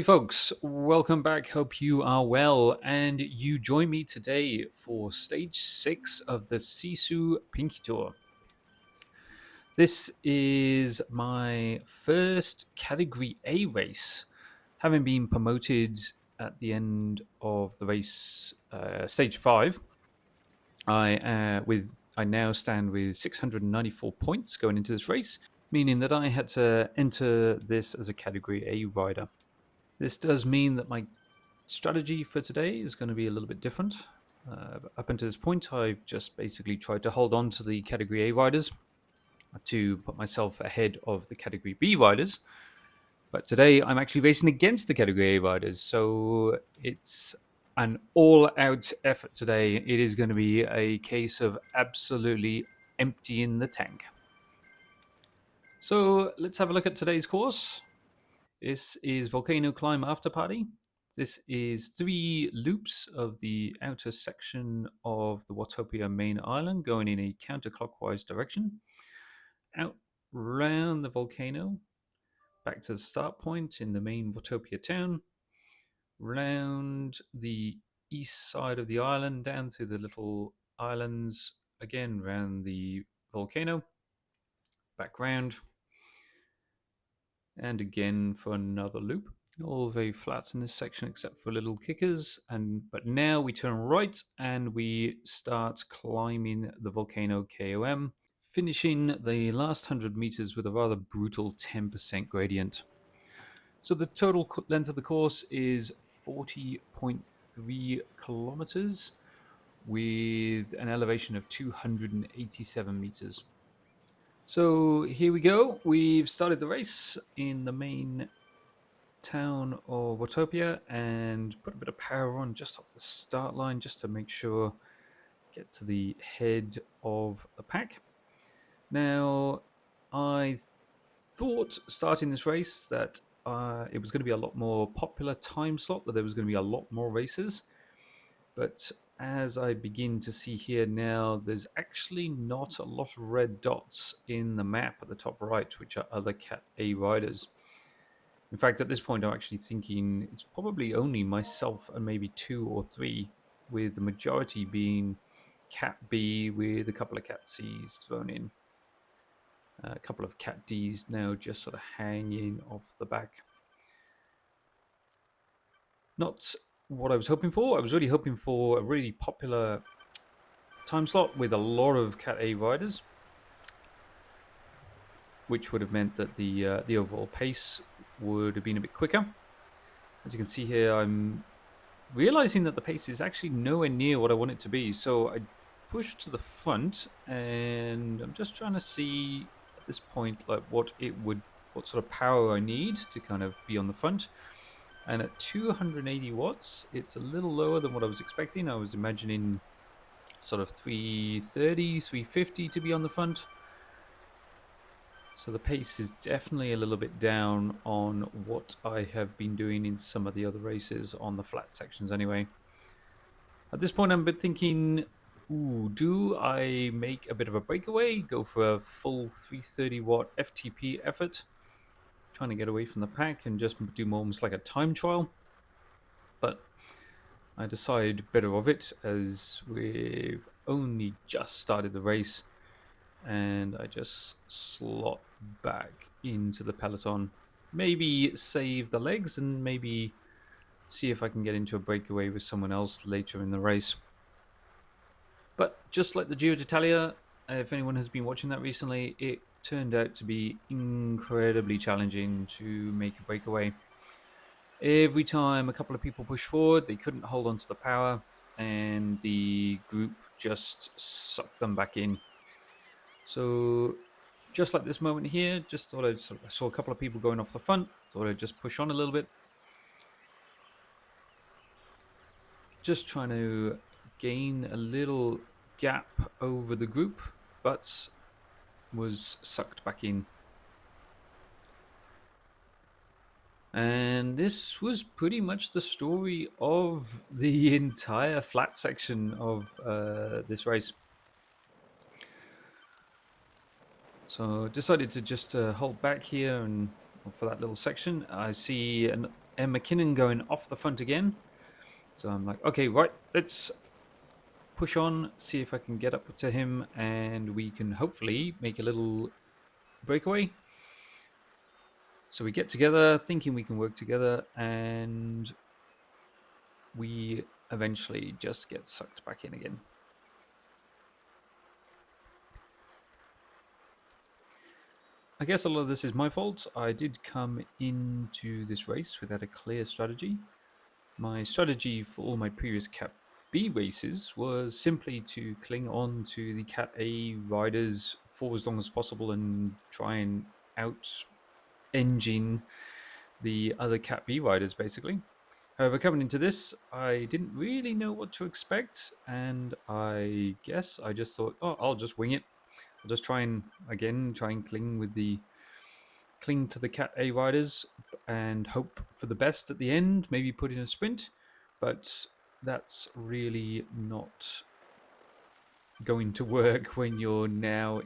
Howdy, folks. Welcome back. Hope you are well. And you join me today for stage 6 of the Sisu Pinkki Tour. This is my first Category A race, having been promoted at the end of the race, stage 5. I now stand with 694 points going into this race, meaning that I had to enter this as a Category A rider. This does mean that my strategy for today is going to be a little bit different. Up until this point, I've just basically tried to hold on to the Category A riders to put myself ahead of the Category B riders. But today, I'm actually racing against the Category A riders, so it's an all-out effort today. It is going to be a case of absolutely emptying the tank. So let's have a look at today's course. This is Volcano Climb After Party. This is 3 loops of the outer section of the Watopia main island going in a counterclockwise direction. Out round the volcano, back to the start point in the main Watopia town, round the east side of the island, down through the little islands, again round the volcano, back round, and again for another loop. All very flat in this section except for little kickers, but now we turn right and we start climbing the volcano KOM, finishing the last 100 meters with a rather brutal 10% gradient. So the total length of the course is 40.3 kilometers with an elevation of 287 meters. So here we go. We've started the race in the main town of Watopia and put a bit of power on just off the start line just to make sure get to the head of the pack. Now, I thought starting this race that it was going to be a lot more popular time slot, that there was going to be a lot more races. But as I begin to see here now, there's actually not a lot of red dots in the map at the top right, which are other Cat A riders. In fact, at this point, I'm actually thinking it's probably only myself and maybe 2 or 3, with the majority being Cat B with a couple of Cat Cs thrown in. A couple of Cat Ds now just sort of hanging off the back. Not what I was hoping for. I was really hoping for a really popular time slot with a lot of Cat A riders, which would have meant that the overall pace would have been a bit quicker. As you can see here, I'm realizing that the pace is actually nowhere near what I want it to be. So I pushed to the front, and I'm just trying to see at this point like what sort of power I need to kind of be on the front. And at 280 watts, it's a little lower than what I was expecting. I was imagining sort of 330, 350 to be on the front. So the pace is definitely a little bit down on what I have been doing in some of the other races on the flat sections anyway. At this point, I'm a bit thinking, do I make a bit of a breakaway, go for a full 330 watt FTP effort, trying to get away from the pack and just do more almost like a time trial? But I decide better of it as we've only just started the race, and I just slot back into the peloton. Maybe save the legs and maybe see if I can get into a breakaway with someone else later in the race. But just like the Giro d'Italia, if anyone has been watching that recently, it turned out to be incredibly challenging to make a breakaway. Every time a couple of people pushed forward, they couldn't hold on to the power, and the group just sucked them back in. So just like this moment here, just thought I saw a couple of people going off the front, thought I'd just push on a little bit. Just trying to gain a little gap over the group, but was sucked back in. And this was pretty much the story of the entire flat section of this race. So decided to just hold back here, and for that little section, I see an and McKinnon going off the front again. So I'm like, okay, right, let's push on, see if I can get up to him, and we can hopefully make a little breakaway. So we get together, thinking we can work together, and we eventually just get sucked back in again. I guess a lot of this is my fault. I did come into this race without a clear strategy. My strategy for all my previous Cat B races was simply to cling on to the Cat A riders for as long as possible and try and out engine the other Cat B riders, basically. However, coming into this, I didn't really know what to expect, and I guess I just thought, oh, I'll just wing it. I'll just try and cling to the Cat A riders and hope for the best at the end, maybe put in a sprint, but that's really not going to work when you're now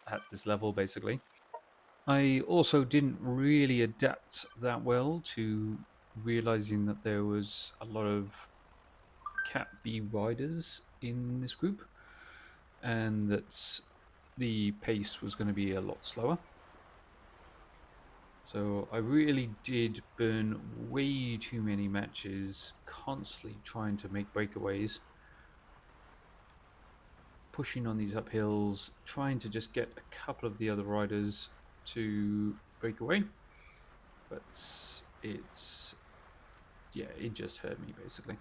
at this level, basically. I also didn't really adapt that well to realizing that there was a lot of Cat B riders in this group and that the pace was going to be a lot slower. So I really did burn way too many matches, constantly trying to make breakaways, pushing on these uphills, trying to just get a couple of the other riders to break away. But it just hurt me, basically.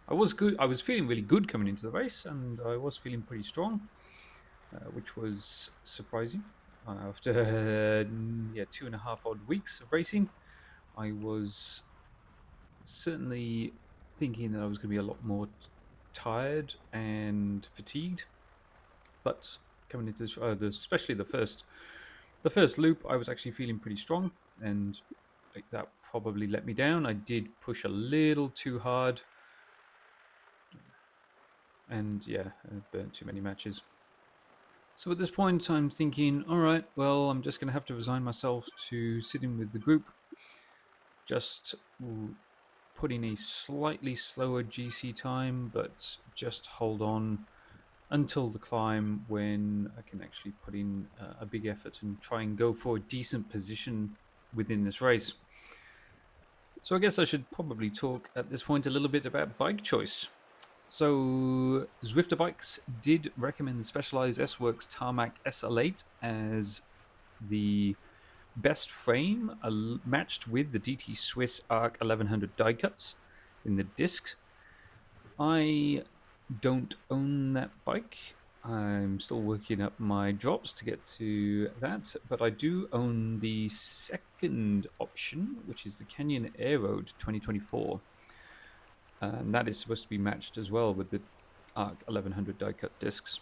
I was good. I was feeling really good coming into the race, and I was feeling pretty strong, which was surprising. After 2.5 odd weeks of racing, I was certainly thinking that I was going to be a lot more tired and fatigued. But coming into this, especially the first loop, I was actually feeling pretty strong, and that probably let me down. I did push a little too hard, and I burnt too many matches. So at this point, I'm thinking, all right, well, I'm just going to have to resign myself to sitting with the group, just putting a slightly slower GC time, but just hold on until the climb when I can actually put in a big effort and try and go for a decent position within this race. So I guess I should probably talk at this point a little bit about bike choice. So Zwifter Bikes did recommend the Specialized S-Works Tarmac SL8 as the best frame, matched with the DT Swiss Arc 1100 die cuts in the discs. I don't own that bike. I'm still working up my drops to get to that, but I do own the second option, which is the Canyon Aeroad 2024. And that is supposed to be matched as well with the ARC 1100 die-cut discs.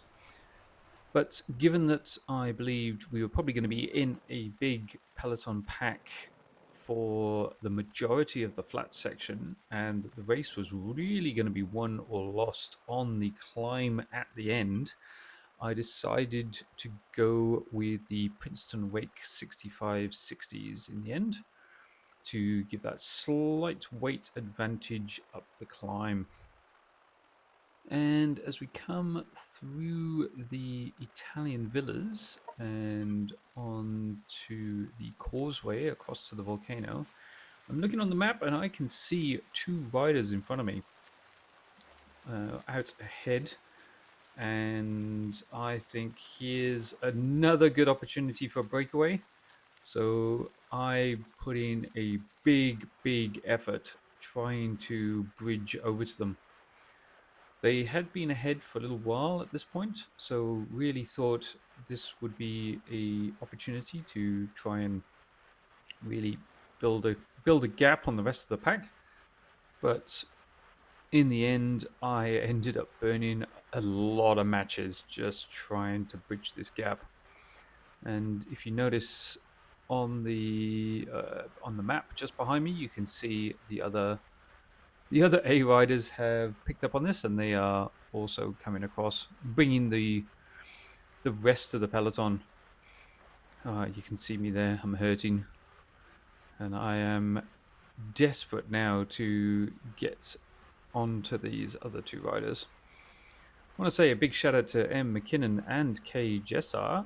But given that I believed we were probably going to be in a big peloton pack for the majority of the flat section, and the race was really going to be won or lost on the climb at the end, I decided to go with the Princeton Wake 6560s in the end to give that slight weight advantage up the climb. And as we come through the Italian villas and on to the causeway across to the volcano, I'm looking on the map and I can see two riders in front of me out ahead. And I think here's another good opportunity for a breakaway. So I put in a big effort trying to bridge over to them. They had been ahead for a little while at this point, so really thought this would be a opportunity to try and really build a gap on the rest of the pack. But in the end, I ended up burning a lot of matches just trying to bridge this gap. And if you notice on the map just behind me, you can see the other A riders have picked up on this, and they are also coming across, bringing the rest of the peloton. You can see me there. I'm hurting. And I am desperate now to get onto these other two riders. I want to say a big shout out to M. McKinnon and K. Jessar.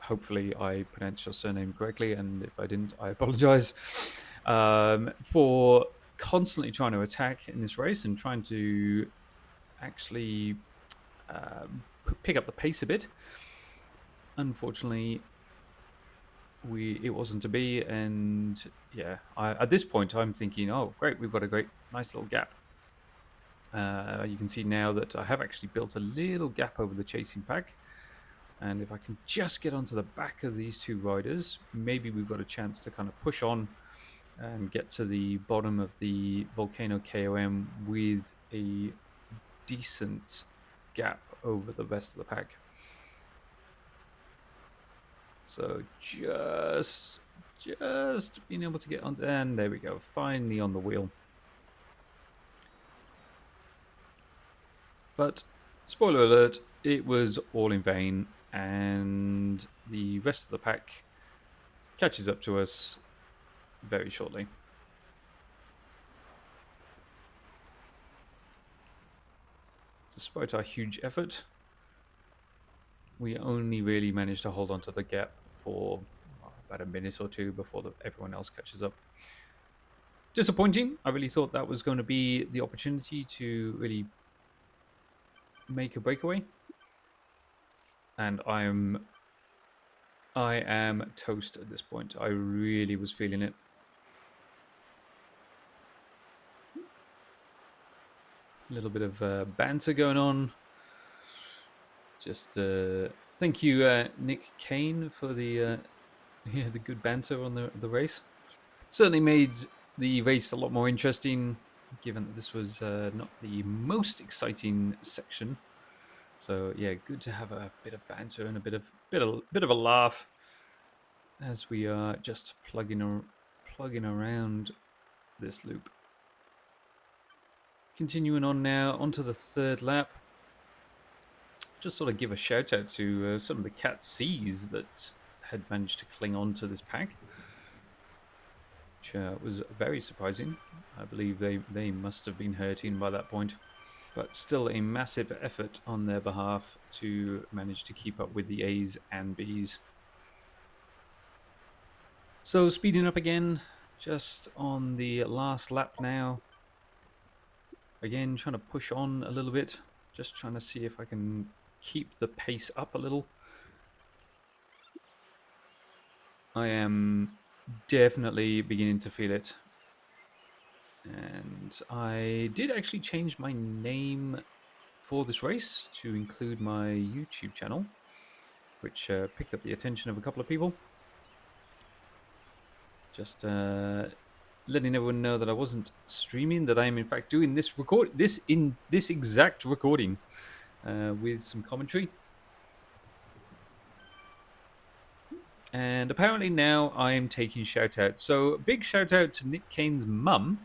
Hopefully, I pronounced your surname correctly, and if I didn't, I apologize. For constantly trying to attack in this race and trying to actually pick up the pace a bit. Unfortunately, it wasn't to be, and yeah, at this point I'm thinking, oh great, we've got a nice little gap. You can see now that I have actually built a little gap over the chasing pack, and if I can just get onto the back of these two riders, maybe we've got a chance to kind of push on and get to the bottom of the Volcano KOM with a decent gap over the rest of the pack. So just being able to get on, and there we go, finally on the wheel. But spoiler alert, it was all in vain, and the rest of the pack catches up to us very shortly. Despite our huge effort, we only really managed to hold on to the gap for about a minute or two before everyone else catches up. Disappointing. I really thought that was going to be the opportunity to really make a breakaway, and I am toast at this point. I really was feeling it. A little bit of banter going on. Just thank you, Nick Kane, for the the good banter on the race. Certainly made the race a lot more interesting, given that this was not the most exciting section. So yeah, good to have a bit of banter and a bit of a laugh as we are just plugging around this loop. Continuing on now onto the third lap. Just sort of give a shout out to some of the Cat C's that had managed to cling on to this pack, which was very surprising. I believe they must have been hurting by that point, but still a massive effort on their behalf to manage to keep up with the A's and B's. So speeding up again, just on the last lap now. Again, trying to push on a little bit, just trying to see if I can keep the pace up a little. I am definitely beginning to feel it. And I did actually change my name for this race to include my YouTube channel, which picked up the attention of a couple of people. Just letting everyone know that I wasn't streaming, that I am in fact doing this exact recording with some commentary. And apparently now I am taking shout out. So big shout out to Nick Kane's mum.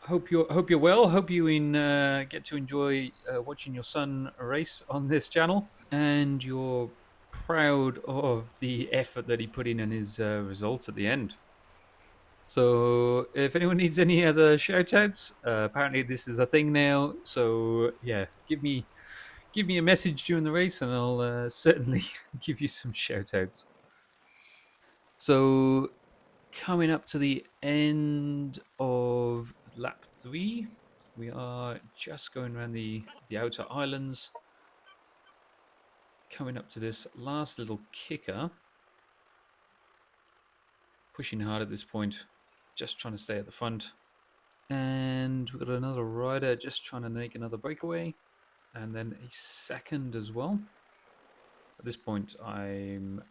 Hope you're well. Hope you get to enjoy watching your son race on this channel, and you're proud of the effort that he put in and his results at the end. So if anyone needs any other shout outs, apparently this is a thing now. So yeah, give me a message during the race and I'll certainly give you some shout outs. So coming up to the end of lap 3, we are just going around the outer islands, coming up to this last little kicker, pushing hard at this point, just trying to stay at the front. And we've got another rider just trying to make another breakaway, and then a second as well. At this point, I'm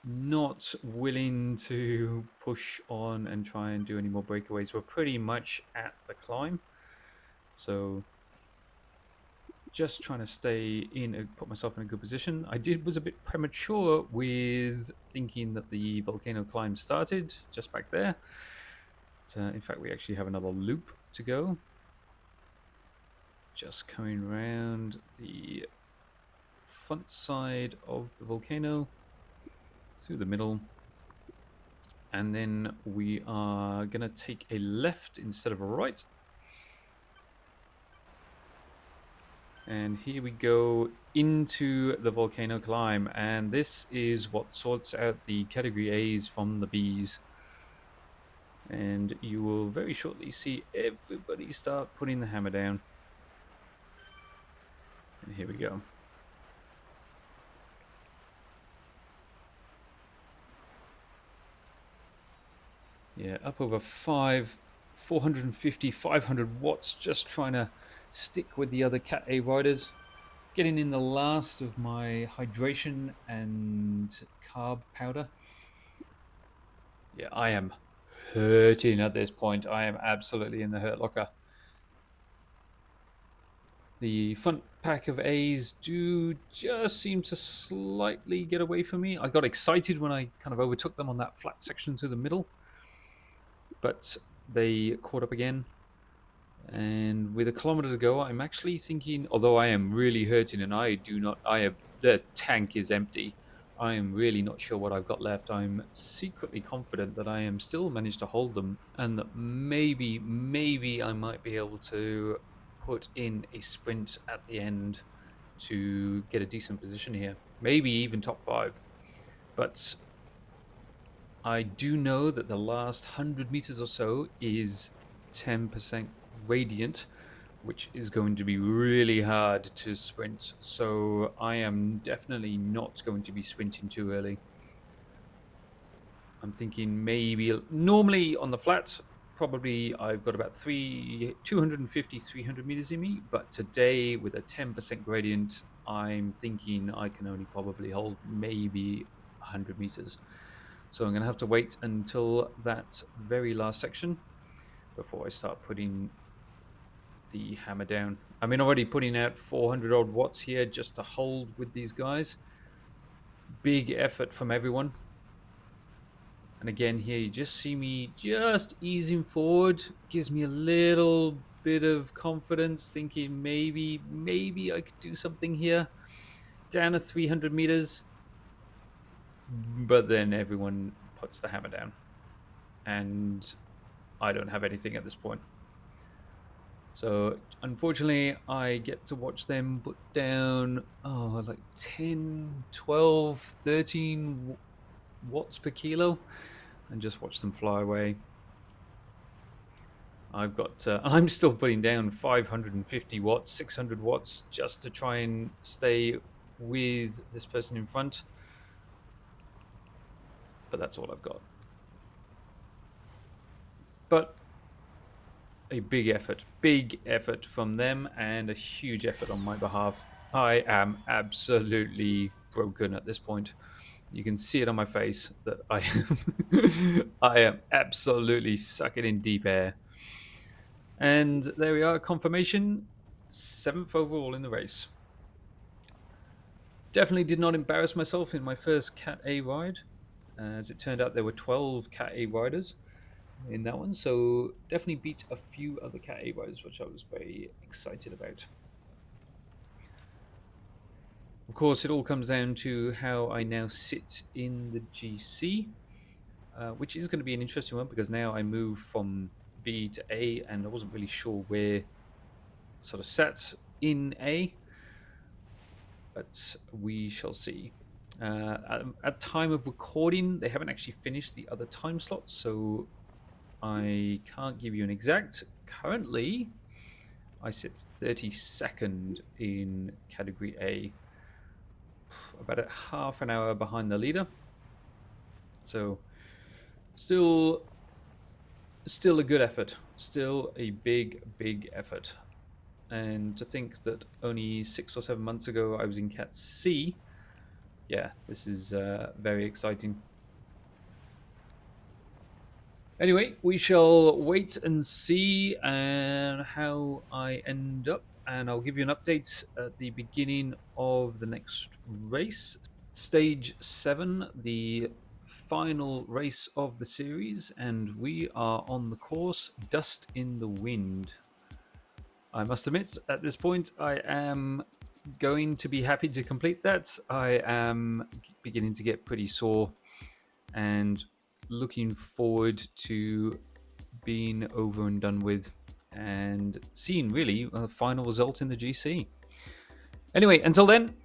not willing to push on and try and do any more breakaways. We're pretty much at the climb, so just trying to stay in, put myself in a good position. I was a bit premature with thinking that the volcano climb started just back there. But, in fact, we actually have another loop to go. Just coming around the front side of the volcano. through the middle. And then we are going to take a left instead of a right. And here we go into the volcano climb. And this is what sorts out the category A's from the B's. And you will very shortly see everybody start putting the hammer down. And here we go. Yeah, up over 450, 500 watts, just trying to stick with the other Cat A riders. Getting in the last of my hydration and carb powder. Yeah, I am hurting at this point. I am absolutely in the hurt locker. The front pack of A's do just seem to slightly get away from me. I got excited when I kind of overtook them on that flat section through the middle, but they caught up again. And with a kilometer to go, I'm actually thinking, although I am really hurting and the tank is empty, I am really not sure what I've got left. I'm secretly confident that I am still managed to hold them and that maybe I might be able to put in a sprint at the end to get a decent position here. Maybe even top 5. But I do know that the last 100 meters or so is 10% gradient, which is going to be really hard to sprint. So I am definitely not going to be sprinting too early. I'm thinking maybe normally on the flat, probably I've got about 250, 300 meters in me. But today with a 10% gradient, I'm thinking I can only probably hold maybe 100 meters. So I'm going to have to wait until that very last section before I start putting the hammer down. I mean, already putting out 400 odd watts here just to hold with these guys. Big effort from everyone. And again, here you just see me just easing forward. Gives me a little bit of confidence, thinking maybe I could do something here. Down to 300 meters. But then everyone puts the hammer down. And I don't have anything at this point. So unfortunately, I get to watch them put down, like 10, 12, 13 watts per kilo and just watch them fly away. I'm still putting down 550 watts, 600 watts just to try and stay with this person in front. But that's all I've got. But a big effort from them and a huge effort on my behalf. I am absolutely broken at this point. You can see it on my face that I am absolutely sucking in deep air. And there we are, confirmation, 7th overall in the race. Definitely did not embarrass myself in my first Cat A ride. As it turned out, there were 12 Cat A riders in that one, so definitely beat a few other Cat A riders, which I was very excited about. Of course, it all comes down to how I now sit in the GC, which is going to be an interesting one because now I move from B to A, and I wasn't really sure where sort of sat in A, but we shall see. At time of recording, they haven't actually finished the other time slots, so I can't give you an exact. Currently, I sit 32nd in category A, about a half an hour behind the leader. So still a good effort, still a big effort. And to think that only 6 or 7 months ago I was in Cat C, yeah, this is very exciting. Anyway, we shall wait and see how I end up, and I'll give you an update at the beginning of the next race. Stage 7, the final race of the series, and we are on the course Dust in the Wind. I must admit, at this point, I am going to be happy to complete that. I am beginning to get pretty sore and looking forward to being over and done with and seeing really a final result in the GC. Anyway, until then,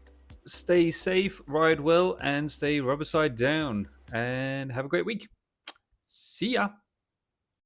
stay safe, ride well, and stay rubber side down. And have a great week. See ya.